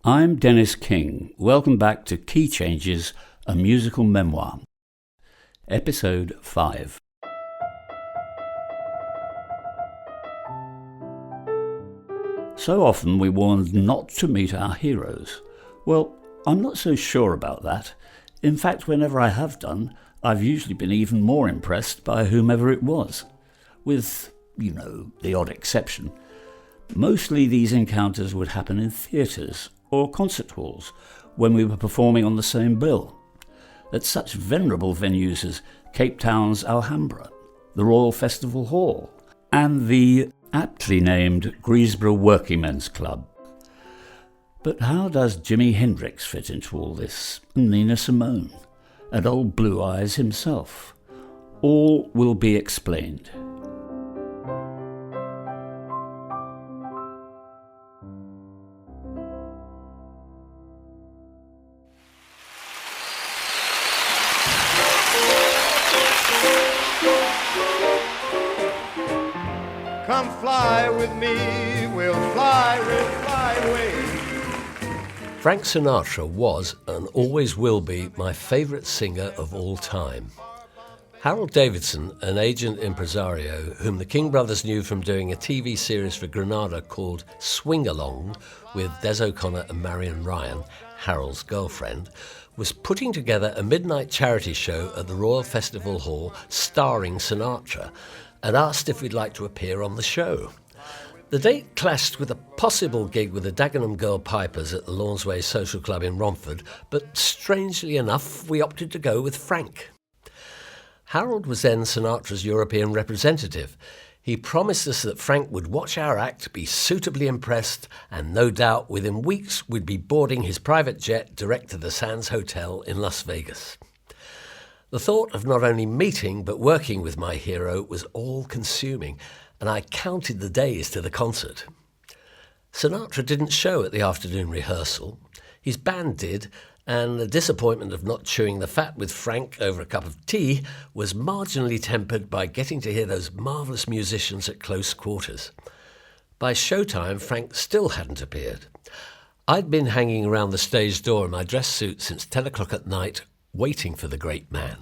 I'm Denis King. Welcome back to Key Changes, a musical memoir. Episode 5. So often we warned not to meet our heroes. Well, I'm not so sure about that. In fact, whenever I have done, I've usually been even more impressed by whomever it was. With, the odd exception. Mostly these encounters would happen in theatres or concert halls when we were performing on the same bill. At such venerable venues as Cape Town's Alhambra, the Royal Festival Hall, and the aptly named Greensboro Workingmen's Club. But how does Jimi Hendrix fit into all this, and Nina Simone, and old Blue Eyes himself? All will be explained. Come fly with me, we'll fly away. Frank Sinatra was, and always will be, my favourite singer of all time. Harold Davidson, an agent impresario whom the King brothers knew from doing a TV series for Granada called Swing Along with Des O'Connor and Marion Ryan, Harold's girlfriend, was putting together a midnight charity show at the Royal Festival Hall starring Sinatra, and asked if we'd like to appear on the show. The date clashed with a possible gig with the Dagenham Girl Pipers at the Lawnsway Social Club in Romford, but strangely enough, we opted to go with Frank. Harold was then Sinatra's European representative. He promised us that Frank would watch our act, be suitably impressed, and no doubt within weeks we'd be boarding his private jet direct to the Sands Hotel in Las Vegas. The thought of not only meeting but working with my hero was all-consuming, and I counted the days to the concert. Sinatra didn't show at the afternoon rehearsal. His band did, and the disappointment of not chewing the fat with Frank over a cup of tea was marginally tempered by getting to hear those marvellous musicians at close quarters. By showtime, Frank still hadn't appeared. I'd been hanging around the stage door in my dress suit since 10 o'clock at night, waiting for the great man.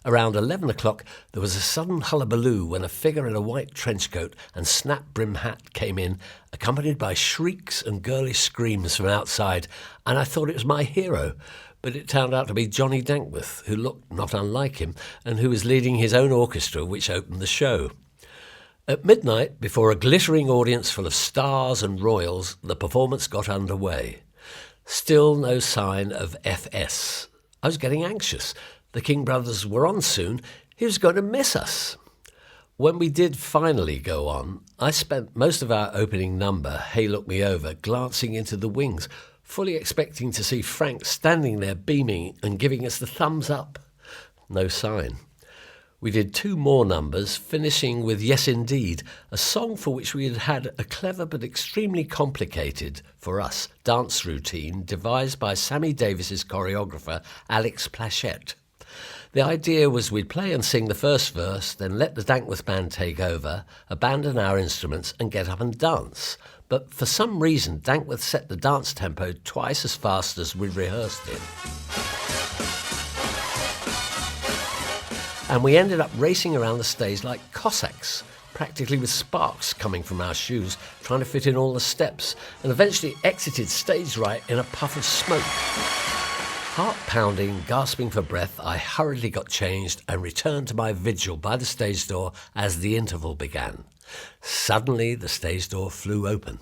Around 11 o'clock, there was a sudden hullabaloo when a figure in a white trench coat and snap-brim hat came in, accompanied by shrieks and girlish screams from outside, and I thought it was my hero, but it turned out to be Johnny Dankworth, who looked not unlike him, and who was leading his own orchestra, which opened the show. At midnight, before a glittering audience full of stars and royals, the performance got underway. Still no sign of FS. I was getting anxious. The King brothers were on soon. He was going to miss us. When we did finally go on, I spent most of our opening number, Hey Look Me Over, glancing into the wings, fully expecting to see Frank standing there beaming and giving us the thumbs up. No sign. We did 2 more numbers, finishing with Yes Indeed, a song for which we had had a clever but extremely complicated, for us, dance routine devised by Sammy Davis's choreographer, Alex Plachette. The idea was we'd play and sing the first verse, then let the Dankworth band take over, abandon our instruments and get up and dance. But for some reason, Dankworth set the dance tempo twice as fast as we'd rehearsed it. And we ended up racing around the stage like Cossacks, practically with sparks coming from our shoes, trying to fit in all the steps, and eventually exited stage right in a puff of smoke. Heart pounding, gasping for breath, I hurriedly got changed and returned to my vigil by the stage door as the interval began. Suddenly, the stage door flew open.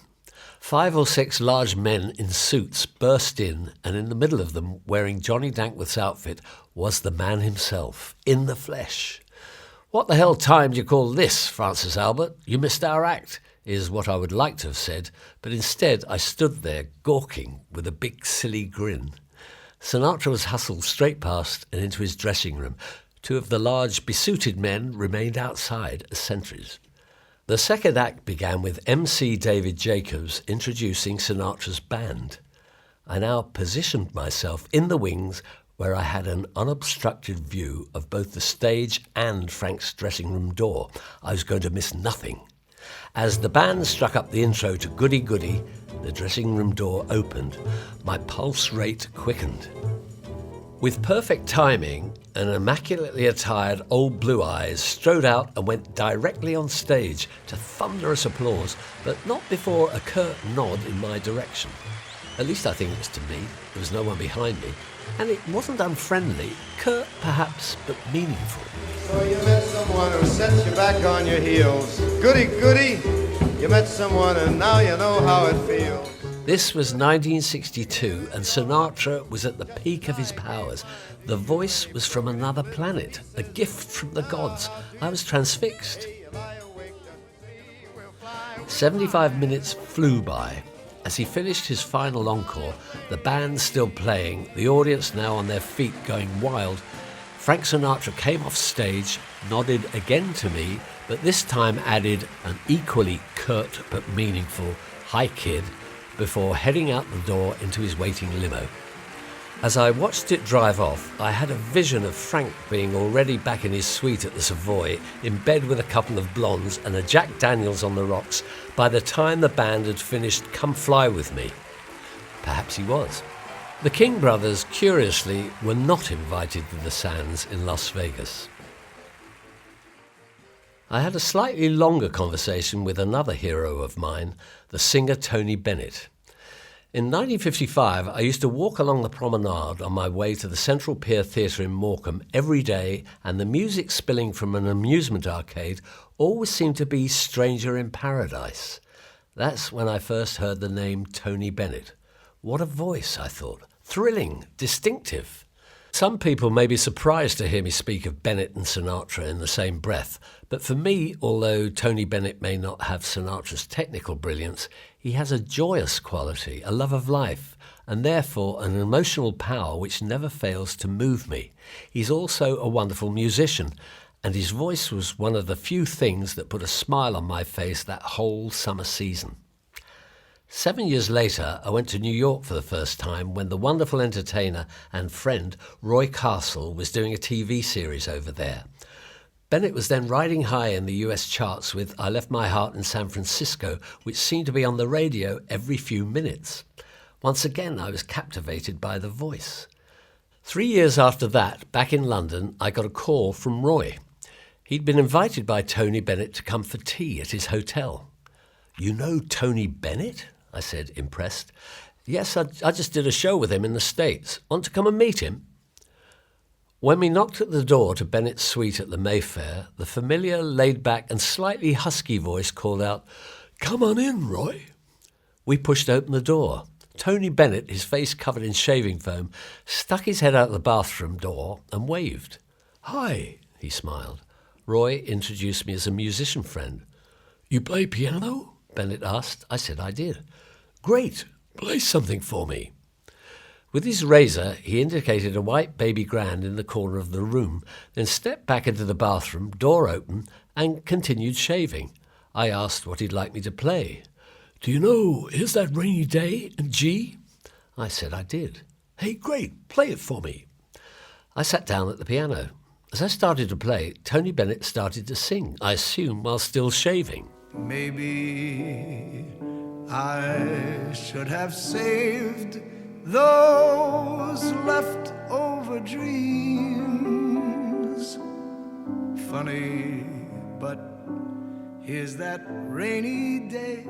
5 or 6 large men in suits burst in, and in the middle of them, wearing Johnny Dankworth's outfit, was the man himself, in the flesh. "What the hell time do you call this, Francis Albert? You missed our act," is what I would like to have said, but instead I stood there gawking with a big silly grin. Sinatra was hustled straight past and into his dressing room. 2 of the large, besuited men remained outside as sentries. The second act began with MC David Jacobs introducing Sinatra's band. I now positioned myself in the wings where I had an unobstructed view of both the stage and Frank's dressing room door. I was going to miss nothing. As the band struck up the intro to Goody Goody, the dressing room door opened. My pulse rate quickened. With perfect timing, an immaculately attired old Blue Eyes strode out and went directly on stage to thunderous applause, but not before a curt nod in my direction. At least I think it was to me. There was no one behind me. And it wasn't unfriendly, curt perhaps, but meaningful. So you met someone who sets you back on your heels. Goody, goody, you met someone and now you know how it feels. This was 1962 and Sinatra was at the peak of his powers. The voice was from another planet, a gift from the gods. I was transfixed. 75 minutes flew by. As he finished his final encore, the band still playing, the audience now on their feet going wild, Frank Sinatra came off stage, nodded again to me, but this time added an equally curt but meaningful "Hi kid," before heading out the door into his waiting limo. As I watched it drive off, I had a vision of Frank being already back in his suite at the Savoy, in bed with a couple of blondes and a Jack Daniels on the rocks, by the time the band had finished Come Fly With Me. Perhaps he was. The King brothers, curiously, were not invited to the Sands in Las Vegas. I had a slightly longer conversation with another hero of mine, the singer Tony Bennett. In 1955, I used to walk along the promenade on my way to the Central Pier Theatre in Morecambe every day, and the music spilling from an amusement arcade always seemed to be Stranger in Paradise. That's when I first heard the name Tony Bennett. What a voice, I thought. Thrilling, distinctive. Some people may be surprised to hear me speak of Bennett and Sinatra in the same breath, but for me, although Tony Bennett may not have Sinatra's technical brilliance, he has a joyous quality, a love of life, and therefore an emotional power which never fails to move me. He's also a wonderful musician, and his voice was one of the few things that put a smile on my face that whole summer season. 7 years later, I went to New York for the first time when the wonderful entertainer and friend Roy Castle was doing a TV series over there. Bennett was then riding high in the US charts with I Left My Heart in San Francisco, which seemed to be on the radio every few minutes. Once again, I was captivated by the voice. 3 years after that, back in London, I got a call from Roy. He'd been invited by Tony Bennett to come for tea at his hotel. "You know Tony Bennett?" I said, impressed. "Yes, I just did a show with him in the States. Want to come and meet him?" When we knocked at the door to Bennett's suite at the Mayfair, the familiar, laid-back and slightly husky voice called out, "Come on in, Roy." We pushed open the door. Tony Bennett, his face covered in shaving foam, stuck his head out the bathroom door and waved. "Hi," he smiled. Roy introduced me as a musician friend. "You play piano?" Bennett asked. I said I did. "Great, play something for me." With his razor, he indicated a white baby grand in the corner of the room, then stepped back into the bathroom, door open, and continued shaving. I asked what he'd like me to play. "Do you know Here's That Rainy Day in G?" I said I did. "Hey, great, play it for me." I sat down at the piano. As I started to play, Tony Bennett started to sing, I assume while still shaving. "Maybe I should have saved those leftover dreams. Funny, but here's that rainy day."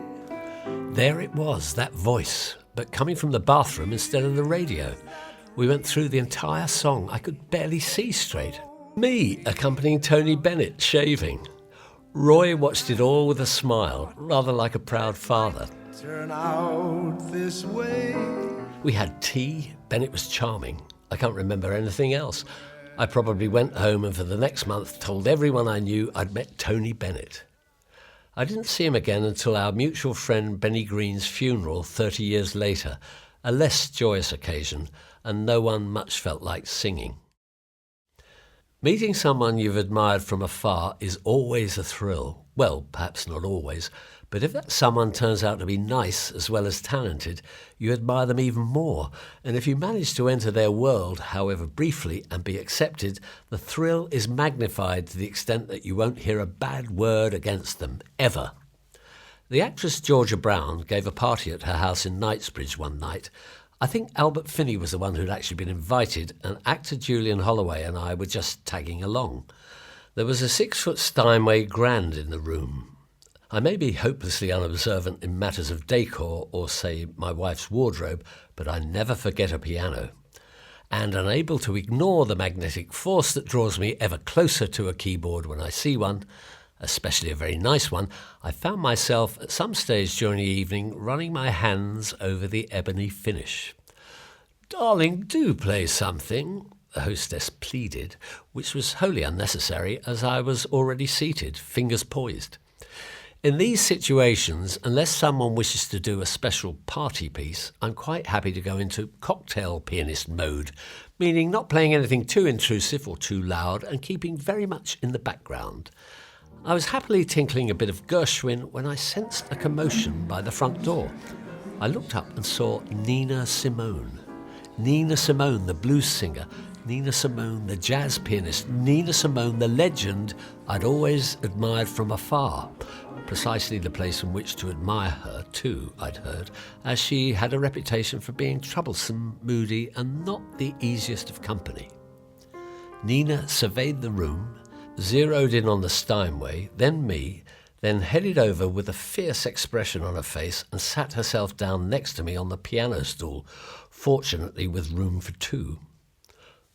There it was, that voice, but coming from the bathroom instead of the radio. We went through the entire song. I could barely see straight. Me accompanying Tony Bennett shaving. Roy watched it all with a smile, rather like a proud father. Turn out this way. We had tea. Bennett was charming. I can't remember anything else. I probably went home and for the next month told everyone I knew I'd met Tony Bennett. I didn't see him again until our mutual friend Benny Green's funeral 30 years later, a less joyous occasion, and no one much felt like singing. Meeting someone you've admired from afar is always a thrill. Well, perhaps not always, but if that someone turns out to be nice as well as talented, you admire them even more. And if you manage to enter their world, however briefly, and be accepted, the thrill is magnified to the extent that you won't hear a bad word against them, ever. The actress Georgia Brown gave a party at her house in Knightsbridge one night. I think Albert Finney was the one who'd actually been invited, and actor Julian Holloway and I were just tagging along. There was a 6-foot Steinway grand in the room. I may be hopelessly unobservant in matters of decor or, say, my wife's wardrobe, but I never forget a piano. And unable to ignore the magnetic force that draws me ever closer to a keyboard when I see one, especially a very nice one, I found myself at some stage during the evening running my hands over the ebony finish. "Darling, do play something," the hostess pleaded, which was wholly unnecessary as I was already seated, fingers poised. In these situations, unless someone wishes to do a special party piece, I'm quite happy to go into cocktail pianist mode, meaning not playing anything too intrusive or too loud and keeping very much in the background. I was happily tinkling a bit of Gershwin when I sensed a commotion by the front door. I looked up and saw Nina Simone. Nina Simone, the blues singer. Nina Simone, the jazz pianist. Nina Simone, the legend I'd always admired from afar. Precisely the place in which to admire her, too, I'd heard, as she had a reputation for being troublesome, moody, and not the easiest of company. Nina surveyed the room, zeroed in on the Steinway, then me, then headed over with a fierce expression on her face and sat herself down next to me on the piano stool, fortunately with room for two.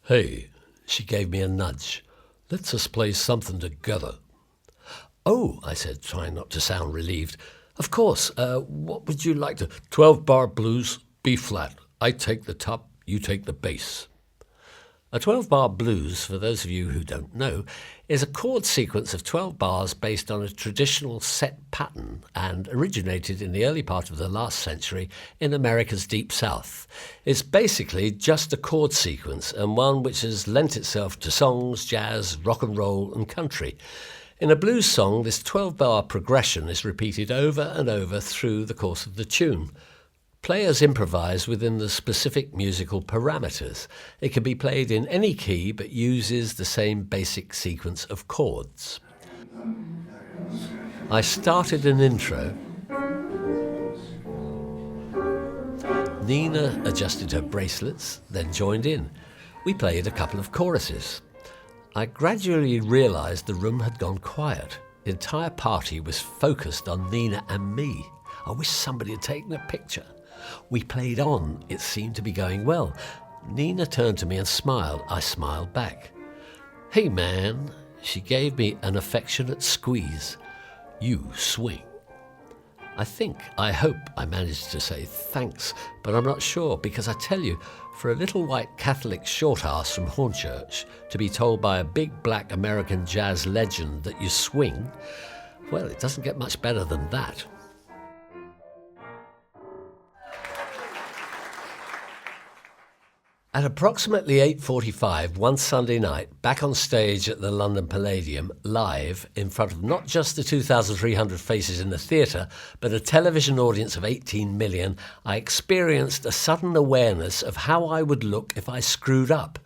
"Hey," she gave me a nudge, "let's us play something together." "Oh," I said, trying not to sound relieved. "Of course, what would you like to—" 12-bar blues, B flat. I take the top, you take the bass." A 12-bar blues, for those of you who don't know, is a chord sequence of 12 bars based on a traditional set pattern and originated in the early part of the last century in America's Deep South. It's basically just a chord sequence, and one which has lent itself to songs, jazz, rock and roll and country. In a blues song, this 12-bar progression is repeated over and over through the course of the tune. Players improvise within the specific musical parameters. It can be played in any key but uses the same basic sequence of chords. I started an intro. Nina adjusted her bracelets, then joined in. We played a couple of choruses. I gradually realised the room had gone quiet. The entire party was focused on Nina and me. I wish somebody had taken a picture. We played on. It seemed to be going well. Nina turned to me and smiled. I smiled back. "Hey, man." She gave me an affectionate squeeze. "You swing." I hope I managed to say thanks, but I'm not sure, because I tell you, for a little white Catholic short-ass from Hornchurch to be told by a big black American jazz legend that you swing, well, it doesn't get much better than that. At approximately 8:45 one Sunday night, back on stage at the London Palladium, live, in front of not just the 2,300 faces in the theatre, but a television audience of 18 million, I experienced a sudden awareness of how I would look if I screwed up.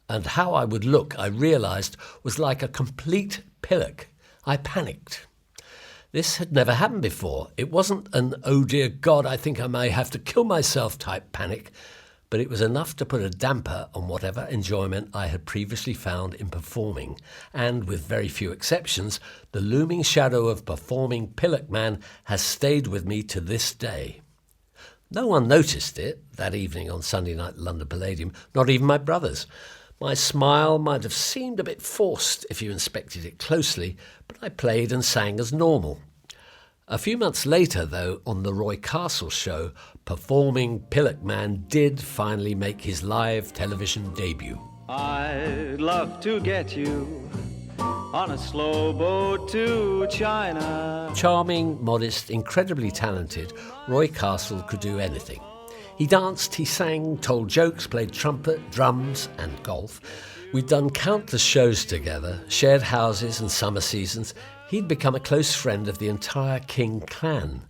And how I would look, I realised, was like a complete pillock. I panicked. This had never happened before. It wasn't an, "oh dear God, I think I may have to kill myself" type panic, but it was enough to put a damper on whatever enjoyment I had previously found in performing, and with very few exceptions, the looming shadow of performing Pillock Man has stayed with me to this day. No one noticed it that evening on Sunday night at London Palladium, not even my brothers. My smile might have seemed a bit forced if you inspected it closely, but I played and sang as normal. A few months later, though, on the Roy Castle show, performing Pillock Man did finally make his live television debut. "I'd love to get you on a slow boat to China." Charming, modest, incredibly talented, Roy Castle could do anything. He danced, he sang, told jokes, played trumpet, drums and golf. We'd done countless shows together, shared houses and summer seasons. He'd become a close friend of the entire King clan.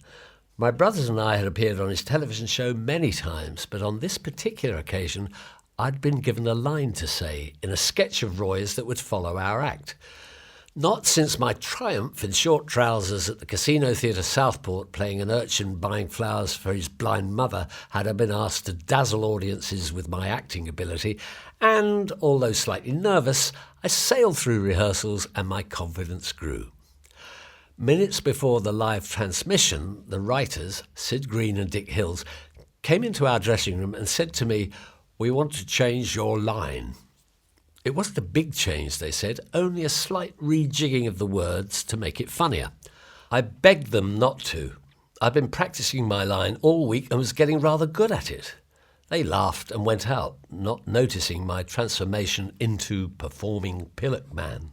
My brothers and I had appeared on his television show many times, but on this particular occasion, I'd been given a line to say in a sketch of Roy's that would follow our act. Not since my triumph in short trousers at the Casino Theatre Southport playing an urchin buying flowers for his blind mother had I been asked to dazzle audiences with my acting ability, and, although slightly nervous, I sailed through rehearsals and my confidence grew. Minutes before the live transmission, the writers, Sid Green and Dick Hills, came into our dressing room and said to me, "We want to change your line." It wasn't a big change, they said, only a slight rejigging of the words to make it funnier. I begged them not to. I'd been practising my line all week and was getting rather good at it. They laughed and went out, not noticing my transformation into performing pillock man.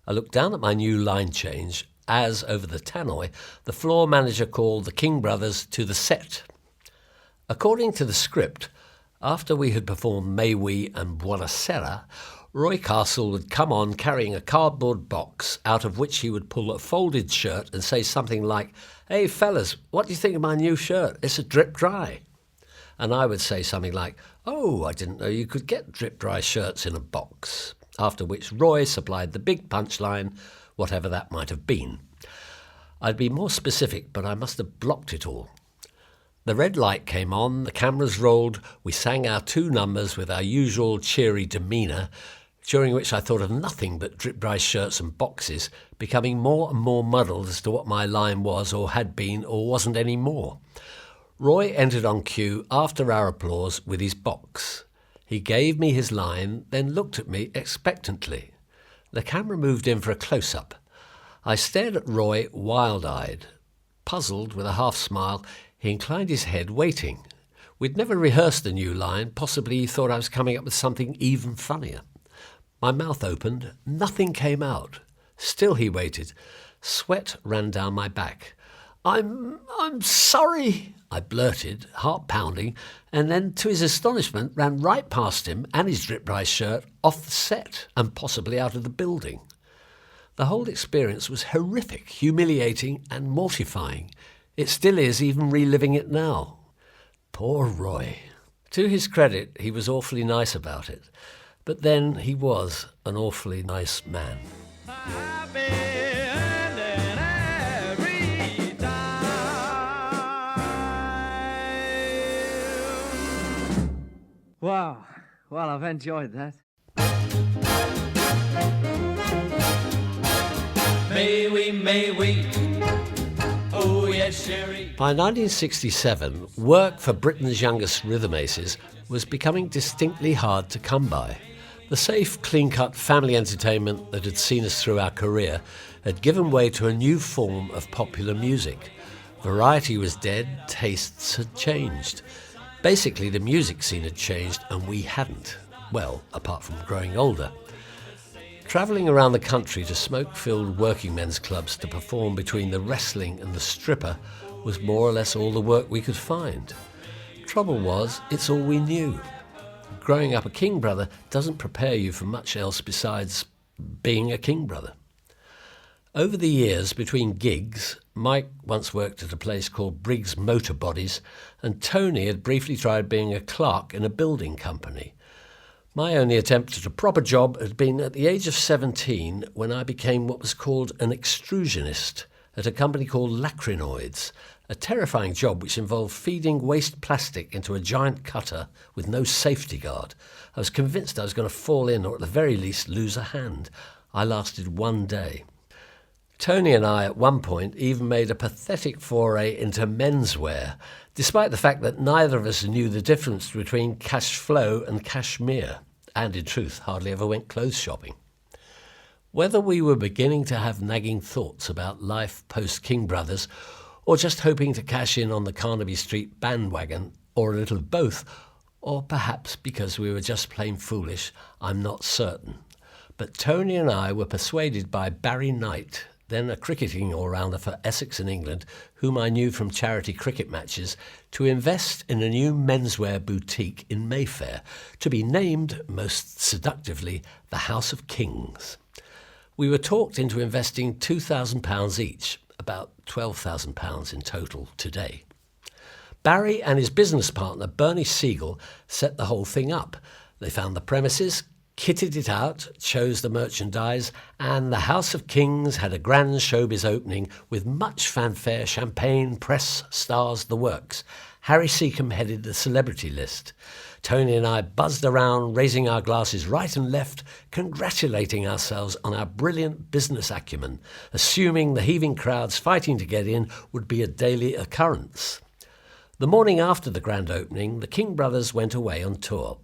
I looked down at my new line change as, over the tannoy, the floor manager called the King brothers to the set. According to the script, after we had performed May We and Buonasera, Roy Castle would come on carrying a cardboard box out of which he would pull a folded shirt and say something like, "Hey fellas, what do you think of my new shirt? It's a drip dry." And I would say something like, "Oh, I didn't know you could get drip dry shirts in a box." After which Roy supplied the big punchline, whatever that might have been. I'd be more specific, but I must have blocked it all. The red light came on, the cameras rolled, we sang our 2 numbers with our usual cheery demeanour, during which I thought of nothing but drip-dry shirts and boxes, becoming more and more muddled as to what my line was or had been or wasn't any more. Roy entered on cue after our applause with his box. He gave me his line, then looked at me expectantly. The camera moved in for a close-up. I stared at Roy wild-eyed. Puzzled, with a half-smile, he inclined his head, waiting. We'd never rehearsed the new line. Possibly he thought I was coming up with something even funnier. My mouth opened. Nothing came out. Still he waited. Sweat ran down my back. I'm sorry," I blurted, heart pounding, and then, to his astonishment, ran right past him and his drip-dry shirt off the set and possibly out of the building. The whole experience was horrific, humiliating and mortifying. It still is, even reliving it now. Poor Roy. To his credit, he was awfully nice about it. But then he was an awfully nice man. Wow. Well, I've enjoyed that. May we, oh yes, Sherry. By 1967, work for Britain's youngest rhythm aces was becoming distinctly hard to come by. The safe, clean-cut family entertainment that had seen us through our career had given way to a new form of popular music. Variety was dead, tastes had changed. Basically, the music scene had changed and we hadn't. Well, apart from growing older. Travelling around the country to smoke-filled working men's clubs to perform between the wrestling and the stripper was more or less all the work we could find. Trouble was, it's all we knew. Growing up a King brother doesn't prepare you for much else besides being a King brother. Over the years between gigs, Mike once worked at a place called Briggs Motor Bodies, and Tony had briefly tried being a clerk in a building company. My only attempt at a proper job had been at the age of 17 when I became what was called an extrusionist at a company called Lacrinoids, a terrifying job which involved feeding waste plastic into a giant cutter with no safety guard. I was convinced I was going to fall in or at the very least lose a hand. I lasted 1 day. Tony and I at one point even made a pathetic foray into menswear, despite the fact that neither of us knew the difference between cash flow and cashmere, and in truth hardly ever went clothes shopping. Whether we were beginning to have nagging thoughts about life post-King Brothers, or just hoping to cash in on the Carnaby Street bandwagon, or a little of both, or perhaps because we were just plain foolish, I'm not certain. But Tony and I were persuaded by Barry Knight, then a cricketing all-rounder for Essex in England, whom I knew from charity cricket matches, to invest in a new menswear boutique in Mayfair, to be named, most seductively, the House of Kings. We were talked into investing £2,000 each, about £12,000 in total today. Barry and his business partner, Bernie Siegel, set the whole thing up. They found the premises, kitted it out, chose the merchandise, and the House of Kings had a grand showbiz opening with much fanfare, champagne, press, stars, the works. Harry Seacombe headed the celebrity list. Tony and I buzzed around, raising our glasses right and left, congratulating ourselves on our brilliant business acumen, assuming the heaving crowds fighting to get in would be a daily occurrence. The morning after the grand opening, the King brothers went away on tour.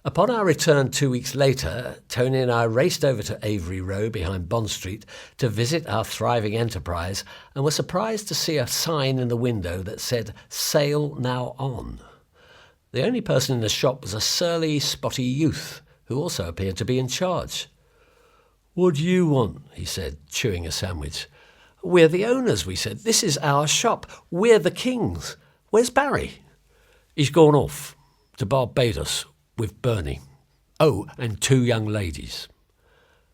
Upon our return 2 weeks later, Tony and I raced over to Avery Row behind Bond Street to visit our thriving enterprise and were surprised to see a sign in the window that said, "Sale now on." The only person in the shop was a surly, spotty youth who also appeared to be in charge. "What do you want?" he said, chewing a sandwich. "We're the owners," we said. "This is our shop. We're the Kings. Where's Barry?" "He's gone off to Barbados with Bernie. Oh, and 2 young ladies."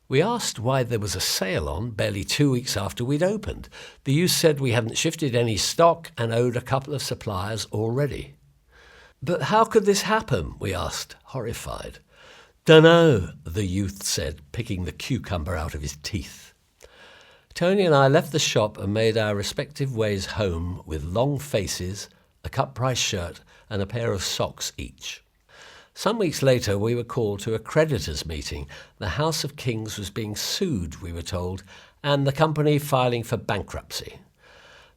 We asked why there was a sale on barely 2 weeks after we'd opened. The youth said we hadn't shifted any stock and owed a couple of suppliers already. "But how could this happen?" we asked, horrified. "Dunno," the youth said, picking the cucumber out of his teeth. Tony and I left the shop and made our respective ways home with long faces, a cut-price shirt and a pair of socks each. Some weeks later we were called to a creditors' meeting. The House of Kings was being sued, we were told, and the company filing for bankruptcy.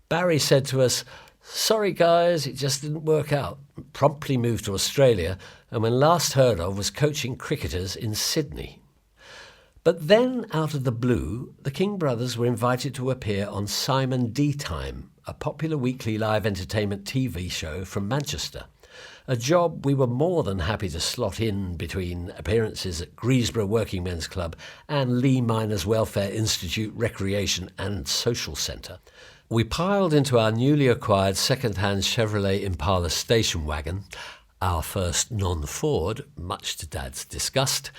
Barry said to us, "Sorry guys, it just didn't work out," promptly moved to Australia, and when last heard of was coaching cricketers in Sydney. But then, out of the blue, the King brothers were invited to appear on Simon D Time, a popular weekly live entertainment TV show from Manchester, a job we were more than happy to slot in between appearances at Greesborough Working Men's Club and Lee Miners Welfare Institute Recreation and Social Centre. We piled into our newly acquired second-hand Chevrolet Impala station wagon, our first non-Ford, much to Dad's disgust,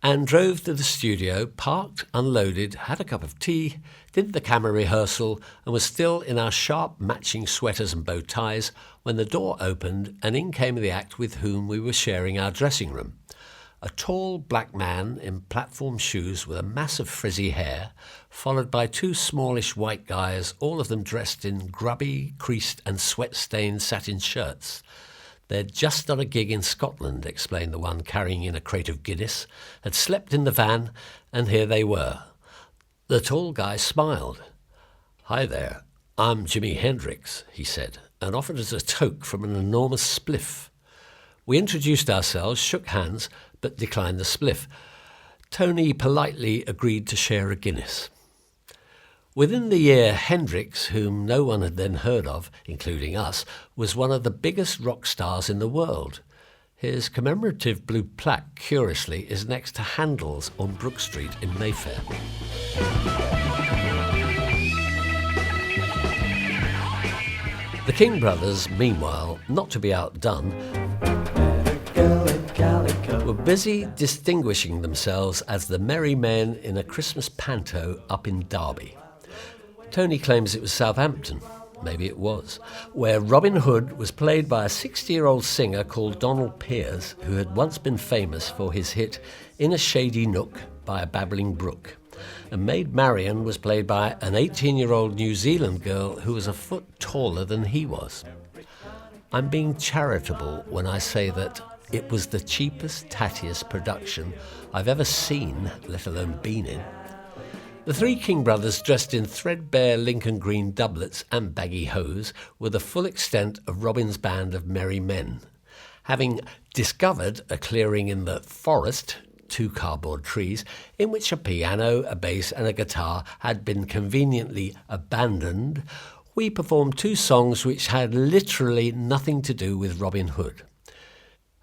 and drove to the studio, parked, unloaded, had a cup of tea, did the camera rehearsal, and was still in our sharp matching sweaters and bow ties when the door opened and in came the act with whom we were sharing our dressing room. A tall black man in platform shoes with a mass of frizzy hair, followed by 2 smallish white guys, all of them dressed in grubby, creased and sweat-stained satin shirts. "They'd just done a gig in Scotland," explained the one carrying in a crate of Guinness, "had slept in the van, and here they were." The tall guy smiled. "Hi there, I'm Jimi Hendrix," he said, and offered us a toke from an enormous spliff. We introduced ourselves, shook hands, but declined the spliff. Tony politely agreed to share a Guinness. Within the year, Hendrix, whom no one had then heard of, including us, was one of the biggest rock stars in the world. His commemorative blue plaque, curiously, is next to Handel's on Brook Street in Mayfair. The King brothers, meanwhile, not to be outdone, were busy distinguishing themselves as the merry men in a Christmas panto up in Derby. Tony claims it was Southampton, maybe it was, where Robin Hood was played by a 60-year-old singer called Donald Pearce, who had once been famous for his hit In a Shady Nook by a Babbling Brook. And Maid Marian was played by an 18-year-old New Zealand girl who was a foot taller than he was. I'm being charitable when I say that it was the cheapest, tattiest production I've ever seen, let alone been in. The 3 King brothers, dressed in threadbare Lincoln green doublets and baggy hose, were the full extent of Robin's band of merry men. Having discovered a clearing in the forest, 2 cardboard trees, in which a piano, a bass and a guitar had been conveniently abandoned, we performed 2 songs which had literally nothing to do with Robin Hood.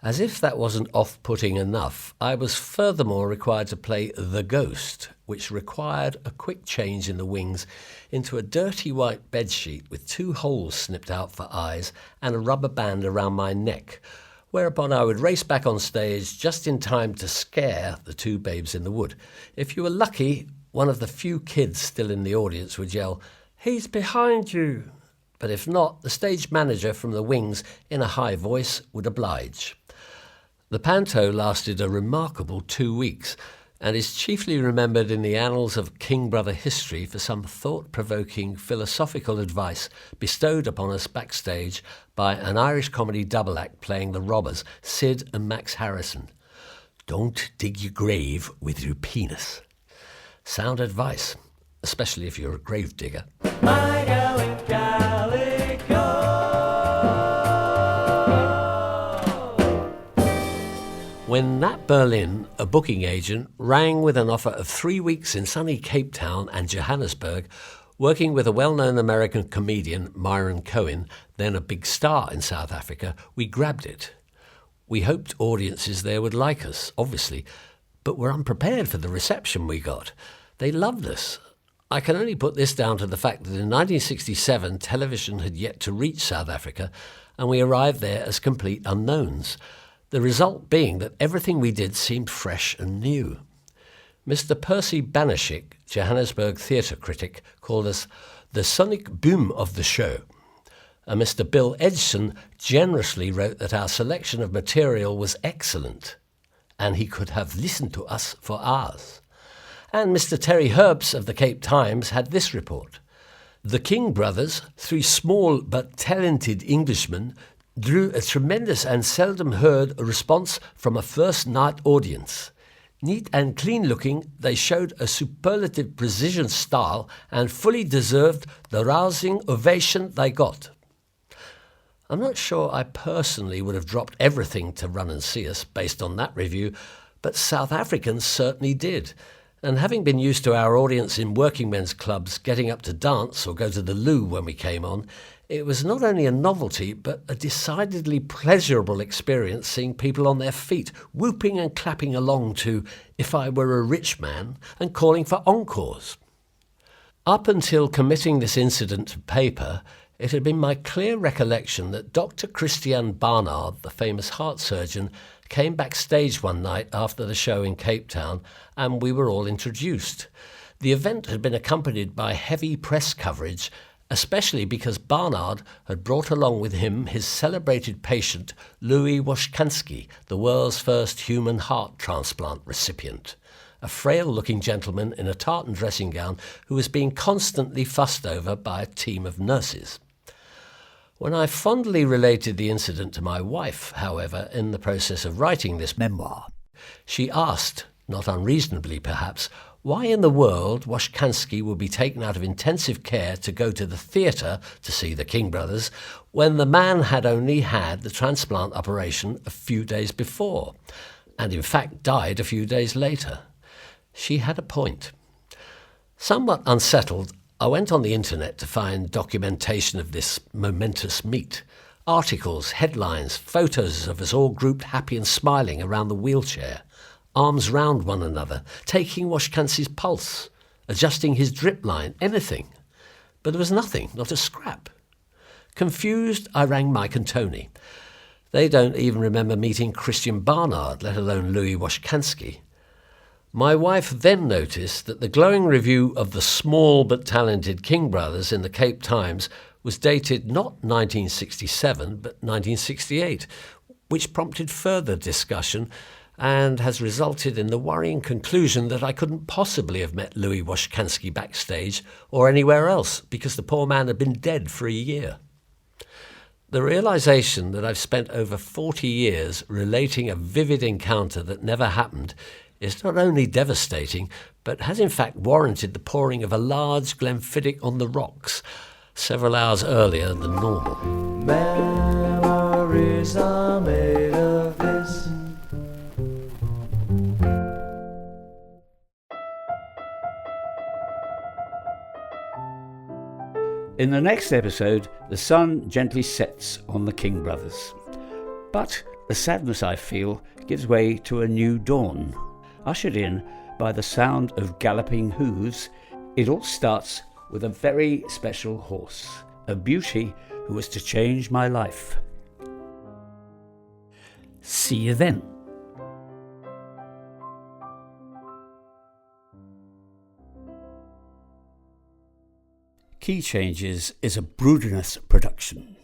As if that wasn't off-putting enough, I was furthermore required to play The Ghost, which required a quick change in the wings into a dirty white bedsheet with 2 holes snipped out for eyes and a rubber band around my neck, whereupon I would race back on stage just in time to scare the 2 babes in the wood. If you were lucky, one of the few kids still in the audience would yell, "He's behind you!" But if not, the stage manager from the wings, in a high voice, would oblige. The panto lasted a remarkable 2 weeks and is chiefly remembered in the annals of King brother history for some thought-provoking philosophical advice bestowed upon us backstage by an Irish comedy double act playing the robbers, Sid and Max Harrison. Don't dig your grave with your penis. Sound advice, especially if you're a grave digger. My gal in Calico. When Nat Berlin, a booking agent, rang with an offer of 3 weeks in sunny Cape Town and Johannesburg, working with a well-known American comedian, Myron Cohen, then a big star in South Africa, we grabbed it. We hoped audiences there would like us, obviously, but were unprepared for the reception we got. They loved us. I can only put this down to the fact that in 1967 television had yet to reach South Africa, and we arrived there as complete unknowns. The result being that everything we did seemed fresh and new. Mr. Percy Banashik, Johannesburg theatre critic, called us the sonic boom of the show. And Mr. Bill Edgson generously wrote that our selection of material was excellent, and he could have listened to us for hours. And Mr. Terry Herbst of the Cape Times had this report. The King brothers, 3 small but talented Englishmen, drew a tremendous and seldom heard response from a first-night audience. Neat and clean-looking, they showed a superlative precision style and fully deserved the rousing ovation they got. I'm not sure I personally would have dropped everything to run and see us based on that review, but South Africans certainly did. And having been used to our audience in working men's clubs getting up to dance or go to the loo when we came on, it was not only a novelty, but a decidedly pleasurable experience seeing people on their feet, whooping and clapping along to If I Were a Rich Man and calling for encores. Up until committing this incident to paper, it had been my clear recollection that Dr. Christian Barnard, the famous heart surgeon, came backstage one night after the show in Cape Town, and we were all introduced. The event had been accompanied by heavy press coverage, especially because Barnard had brought along with him his celebrated patient, Louis Washkansky, the world's first human heart transplant recipient, a frail-looking gentleman in a tartan dressing gown who was being constantly fussed over by a team of nurses. When I fondly related the incident to my wife, however, in the process of writing this memoir, she asked, not unreasonably perhaps, why in the world Washkansky would be taken out of intensive care to go to the theatre to see the King brothers when the man had only had the transplant operation a few days before, and in fact died a few days later. She had a point. Somewhat unsettled, I went on the internet to find documentation of this momentous meet. Articles, headlines, photos of us all grouped happy and smiling around the wheelchair, arms round one another, taking Washkansky's pulse, adjusting his drip line, anything. But there was nothing, not a scrap. Confused, I rang Mike and Tony. They don't even remember meeting Christian Barnard, let alone Louis Washkansky. My wife then noticed that the glowing review of the small but talented King brothers in the Cape Times was dated not 1967 but 1968, which prompted further discussion and has resulted in the worrying conclusion that I couldn't possibly have met Louis Washkansky backstage or anywhere else because the poor man had been dead for a year. The realization that I've spent over 40 years relating a vivid encounter that never happened is not only devastating, but has in fact warranted the pouring of a large Glenfiddich on the rocks several hours earlier than normal. Memories are made of this. In the next episode, the sun gently sets on the King brothers. But the sadness I feel gives way to a new dawn. Ushered in by the sound of galloping hooves, it all starts with a very special horse, a beauty who was to change my life. See you then. Key Changes is a Brudenus production.